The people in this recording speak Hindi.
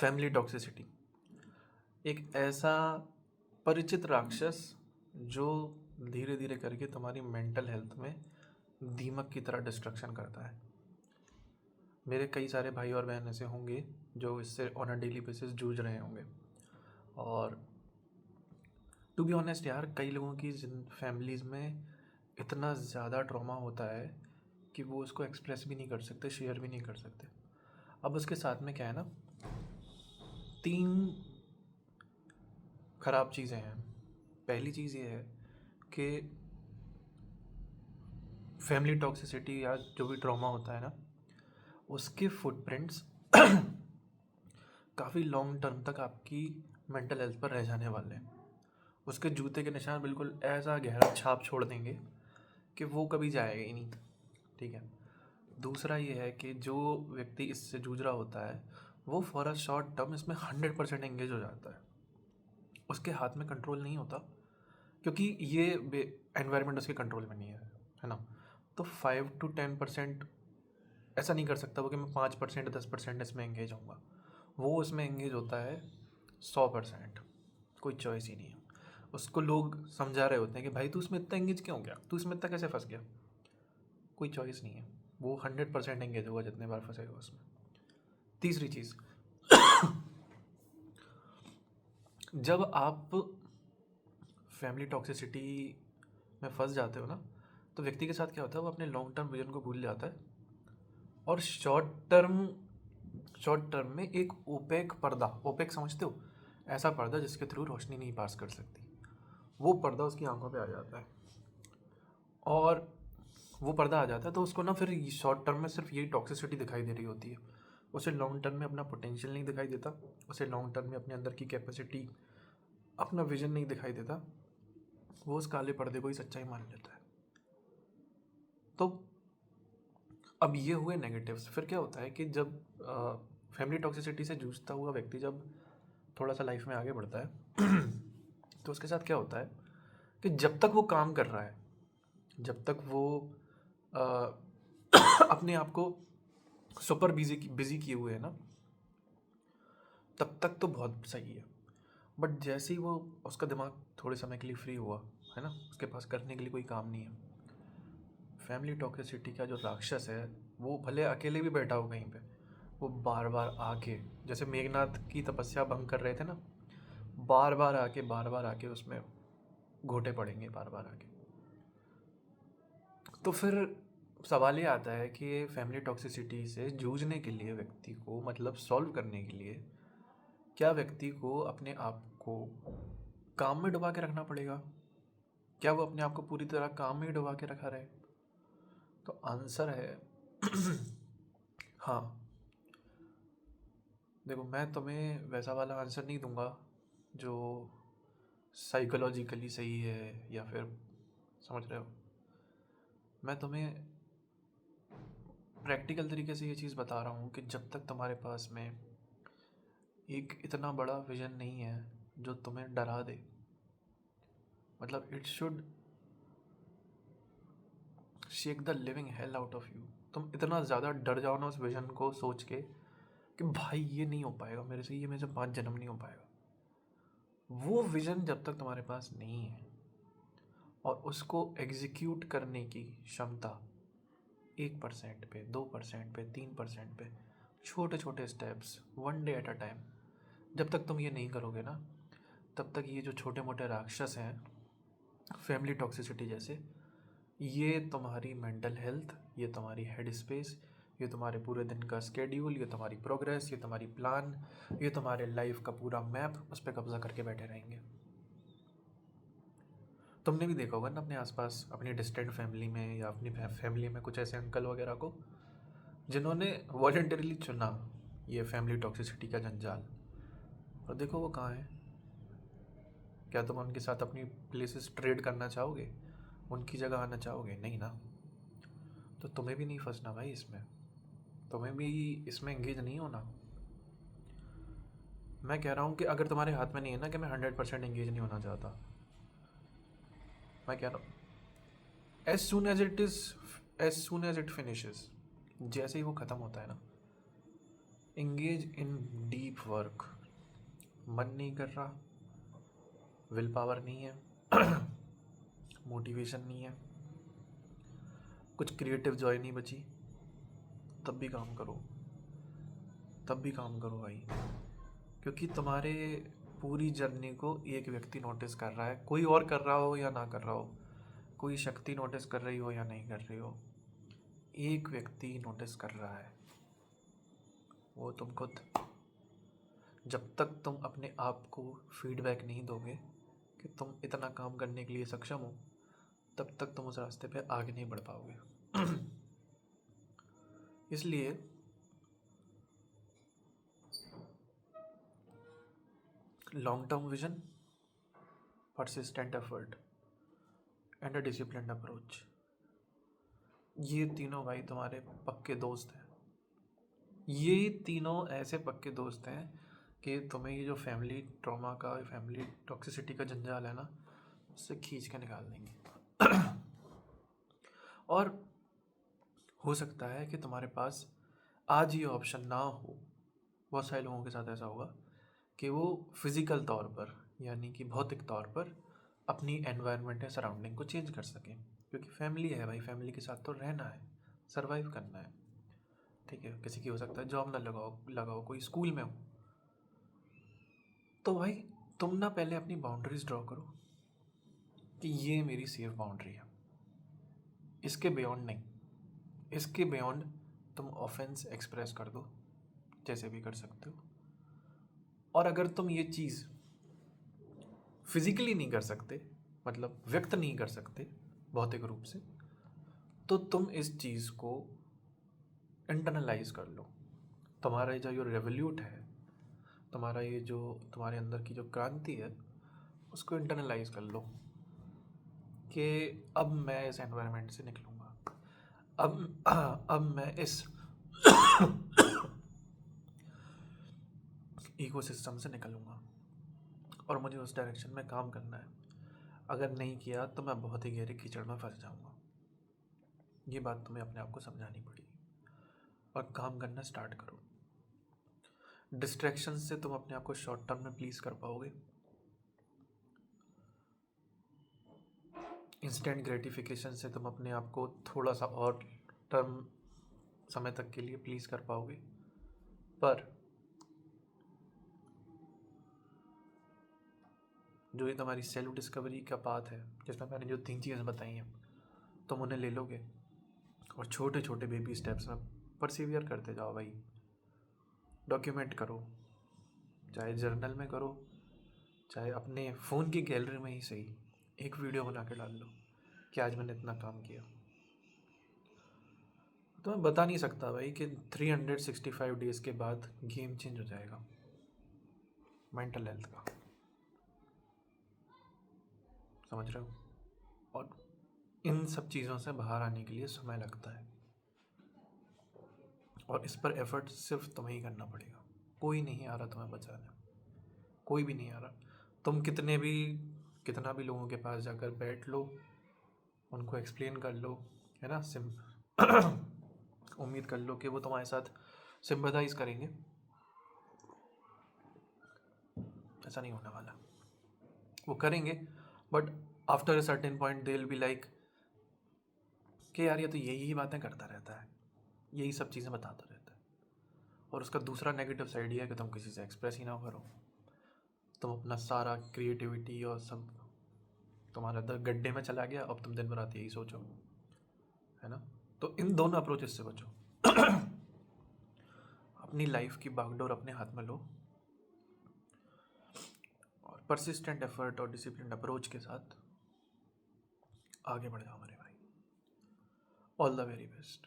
फैमिली टॉक्सिसिटी एक ऐसा परिचित राक्षस जो धीरे धीरे करके तुम्हारी मेंटल हेल्थ में दीमक की तरह डिस्ट्रक्शन करता है। मेरे कई सारे भाई और बहन ऐसे होंगे जो इससे ऑन अ डेली बेसिस जूझ रहे होंगे। और टू बी ऑनेस्ट यार, कई लोगों की फैमिलीज़ में इतना ज़्यादा ट्रॉमा होता है कि वो उसको एक्सप्रेस भी नहीं कर सकते, शेयर भी नहीं कर सकते। अब उसके साथ में क्या है ना, तीन ख़राब चीज़ें हैं। पहली चीज़ ये है कि फैमिली टॉक्सिसिटी या जो भी ट्रॉमा होता है ना, उसके फुटप्रिंट्स काफ़ी लॉन्ग टर्म तक आपकी मेंटल हेल्थ पर रह जाने वाले हैं। उसके जूते के निशान बिल्कुल ऐसा गहरा छाप छोड़ देंगे कि वो कभी जाएगा ही नहीं। ठीक है। दूसरा ये है कि जो व्यक्ति इससे जूझ रहा होता है वो फॉर अ शॉर्ट टर्म इसमें 100% एंगेज हो जाता है। उसके हाथ में कंट्रोल नहीं होता क्योंकि ये एनवायरनमेंट उसके कंट्रोल में नहीं है ना। तो 5 to 10% ऐसा नहीं कर सकता वो कि मैं 5% 10% इसमें एंगेज होऊंगा। वो उसमें एंगेज होता है 100%। कोई चॉइस ही नहीं है। उसको लोग समझा रहे होते हैं कि भाई तू इसमें इतना एंगेज क्यों गया, तू इसमें इतना कैसे फंस गया। कोई चॉइस नहीं है, वो 100% एंगेज होगा जितने बार फंसेगा उसमें। तीसरी चीज़, जब आप फैमिली टॉक्सिसिटी में फंस जाते हो ना, तो व्यक्ति के साथ क्या होता है, वो अपने लॉन्ग टर्म विजन को भूल जाता है और शॉर्ट टर्म में एक ओपेक पर्दा, ओपेक समझते हो, ऐसा पर्दा जिसके थ्रू रोशनी नहीं पास कर सकती, वो पर्दा उसकी आंखों पे आ जाता है। और वो पर्दा आ जाता है तो उसको ना फिर शॉर्ट टर्म में सिर्फ यही टॉक्सिसिटी दिखाई दे रही होती है। उसे लॉन्ग टर्म में अपना पोटेंशियल नहीं दिखाई देता, उसे लॉन्ग टर्म में अपने अंदर की कैपेसिटी, अपना विजन नहीं दिखाई देता। वो उस काले पर्दे को ही सच्चाई मान लेता है। तो अब ये हुए नेगेटिव्स। फिर क्या होता है कि जब फैमिली टॉक्सिसिटी से जूझता हुआ व्यक्ति जब थोड़ा सा लाइफ में आगे बढ़ता है तो उसके साथ क्या होता है कि जब तक वो काम कर रहा है, जब तक वो अ, अपने आप को सुपर बिजी किए हुए है ना, तब तक तो बहुत सही है। बट जैसे ही वो उसका दिमाग थोड़े समय के लिए फ्री हुआ है ना, उसके पास करने के लिए कोई काम नहीं है, फैमिली टॉक्सिसिटी का जो राक्षस है वो भले अकेले भी बैठा हो कहीं पे, वो बार बार आके, जैसे मेघनाथ की तपस्या भंग कर रहे थे ना, बार बार आके उसमें घोटे पड़ेंगे बार बार आके। तो फिर सवाल ये आता है कि फैमिली टॉक्सिसिटी से जूझने के लिए व्यक्ति को, मतलब सॉल्व करने के लिए, क्या व्यक्ति को अपने आप को काम में डुबा के रखना पड़ेगा? क्या वो अपने आप को पूरी तरह काम में डुबा के रखा रहे? तो आंसर है हाँ। देखो, मैं तुम्हें वैसा वाला आंसर नहीं दूंगा जो साइकोलॉजिकली सही है या फिर, समझ रहे हो, मैं तुम्हें प्रैक्टिकल तरीके से ये चीज़ बता रहा हूँ कि जब तक तुम्हारे पास में एक इतना बड़ा विजन नहीं है जो तुम्हें डरा दे, मतलब it should shake the living hell out of you, तुम इतना ज़्यादा डर जाओ ना उस विजन को सोच के कि भाई ये नहीं हो पाएगा मेरे से, ये मेरे से 5 जन्म नहीं हो पाएगा। वो विजन जब तक तुम्हारे पास नहीं है और उसको एग्जीक्यूट करने की क्षमता 1% पे, 2% पे, 3% पे, छोटे छोटे steps, 1 day at a time, जब तक तुम ये नहीं करोगे ना, तब तक ये जो छोटे मोटे राक्षस हैं फैमिली टॉक्सिसिटी जैसे, ये तुम्हारी मेंटल हेल्थ, ये तुम्हारी हेड स्पेस, ये तुम्हारे पूरे दिन का स्केड्यूल, ये तुम्हारी प्रोग्रेस, ये तुम्हारी प्लान, ये तुम्हारे लाइफ का पूरा मैप उस पर कब्जा करके बैठे रहेंगे। तुमने भी देखा होगा ना अपने आसपास, अपनी डिस्टेंट फैमिली में या अपनी फैमिली में कुछ ऐसे अंकल वगैरह को जिन्होंने वॉलेंटरीली चुना ये फैमिली टॉक्सिसिटी का जंजाल, और देखो वो कहाँ है। क्या तुम उनके साथ अपनी प्लेसेस ट्रेड करना चाहोगे, उनकी जगह आना चाहोगे? नहीं ना। तो तुम्हें भी नहीं फंसना भाई इसमें, तुम्हें भी इसमें एंगेज नहीं होना। मैं कह रहा हूँ कि अगर तुम्हारे हाथ में नहीं है ना कि मैं 100% एंगेज नहीं होना चाहता, मैं कह रहा हूँ as soon as it finishes, जैसे ही वो ख़त्म होता है ना, एंगेज इन डीप वर्क। मन नहीं कर रहा, विल पावर नहीं है, मोटिवेशन नहीं है, कुछ क्रिएटिव जॉय नहीं बची, तब भी काम करो, तब भी काम करो भाई। क्योंकि तुम्हारे पूरी जर्नी को एक व्यक्ति नोटिस कर रहा है, कोई और कर रहा हो या ना कर रहा हो, कोई शक्ति नोटिस कर रही हो या नहीं कर रही हो, एक व्यक्ति नोटिस कर रहा है, वो तुम खुद। जब तक तुम अपने आप को फीडबैक नहीं दोगे कि तुम इतना काम करने के लिए सक्षम हो, तब तक तुम उस रास्ते पे आगे नहीं बढ़ पाओगे। इसलिए long term vision, persistent effort and a disciplined approach, ये तीनों भाई तुम्हारे पक्के दोस्त हैं। ये तीनों ऐसे पक्के दोस्त हैं कि तुम्हें ये जो फैमिली ट्रॉमा का, फैमिली टॉक्सिसिटी का जंजाल है ना, उससे खींच के निकाल देंगे। और हो सकता है कि तुम्हारे पास आज ये ऑप्शन ना हो। बहुत सारे लोगों के साथ ऐसा होगा कि वो फिज़िकल तौर पर, यानी कि भौतिक तौर पर अपनी एनवायरनमेंट या सराउंडिंग को चेंज कर सकें, क्योंकि फैमिली है भाई, फैमिली के साथ तो रहना है, सरवाइव करना है। ठीक है, किसी की हो सकता है जॉब ना लगाओ, कोई स्कूल में हो, तो भाई तुम ना पहले अपनी बाउंड्रीज ड्रॉ करो कि ये मेरी सेफ बाउंड्री है, इसके बियॉन्ड नहीं। इसके बियॉन्ड तुम ऑफेंस एक्सप्रेस कर दो, जैसे भी कर सकते हो। और अगर तुम ये चीज़ फिजिकली नहीं कर सकते, मतलब व्यक्त नहीं कर सकते भौतिक रूप से, तो तुम इस चीज़ को इंटरनलाइज कर लो। तुम्हारा जो रेवोल्यूट है, तुम्हारा ये जो तुम्हारे अंदर की जो क्रांति है, उसको इंटरनलाइज कर लो कि अब मैं इस एनवायरनमेंट से निकलूँगा, अब मैं इस इकोसिस्टम से निकलूँगा और मुझे उस डायरेक्शन में काम करना है। अगर नहीं किया तो मैं बहुत ही गहरे कीचड़ में फंस जाऊँगा। ये बात तुम्हें अपने आप को समझानी पड़ेगी और काम करना स्टार्ट करो। डिस्ट्रैक्शन से तुम अपने आप को शॉर्ट टर्म में प्लीज़ कर पाओगे, इंस्टेंट ग्रेटिफिकेशन से तुम अपने आप को थोड़ा सा और टर्म समय तक के लिए प्लीज़ कर पाओगे, पर जो ये तुम्हारी सेल्फ डिस्कवरी का पाथ है, जिसमें मैंने जो 3 चीज़ें बताई हैं, तुम उन्हें ले लोगे और छोटे छोटे बेबी स्टेप्स में परसिवियर करते जाओ भाई। डॉक्यूमेंट करो, चाहे जर्नल में करो, चाहे अपने फ़ोन की गैलरी में ही सही, एक वीडियो बना के डाल लो कि आज मैंने इतना काम किया। तो मैं बता नहीं सकता भाई कि 365 डेज़ के बाद गेम चेंज हो जाएगा मेंटल हेल्थ का, समझ रहे हो? और इन सब चीज़ों से बाहर आने के लिए समय लगता है, और इस पर एफर्ट सिर्फ तुम्हें ही करना पड़ेगा। कोई नहीं आ रहा तुम्हें बचाने, कोई भी नहीं आ रहा। तुम कितना भी लोगों के पास जाकर बैठ लो, उनको एक्सप्लेन कर लो, है ना, उम्मीद कर लो कि वो तुम्हारे साथ सिंपैथाइज करेंगे, ऐसा नहीं होने वाला। वो करेंगे but after a certain point they will be like कि यार ये तो यही बातें करता रहता है, यही सब चीज़ें बताता रहता है। और उसका दूसरा नेगेटिव साइड ये है कि तुम किसी से एक्सप्रेस ही ना करो, तुम अपना सारा क्रिएटिविटी और सब तुम्हारा गड्ढे में चला गया, अब तुम दिन भर रात यही सोचो, है ना। तो इन दोनों अप्रोचेस से बचो। अपनी लाइफ की बागडोर अपने हाथ में लो और परसिस्टेंट एफर्ट और डिसिप्लिन अप्रोच के साथ आगे बढ़ जाओ मेरे भाई। All the very best.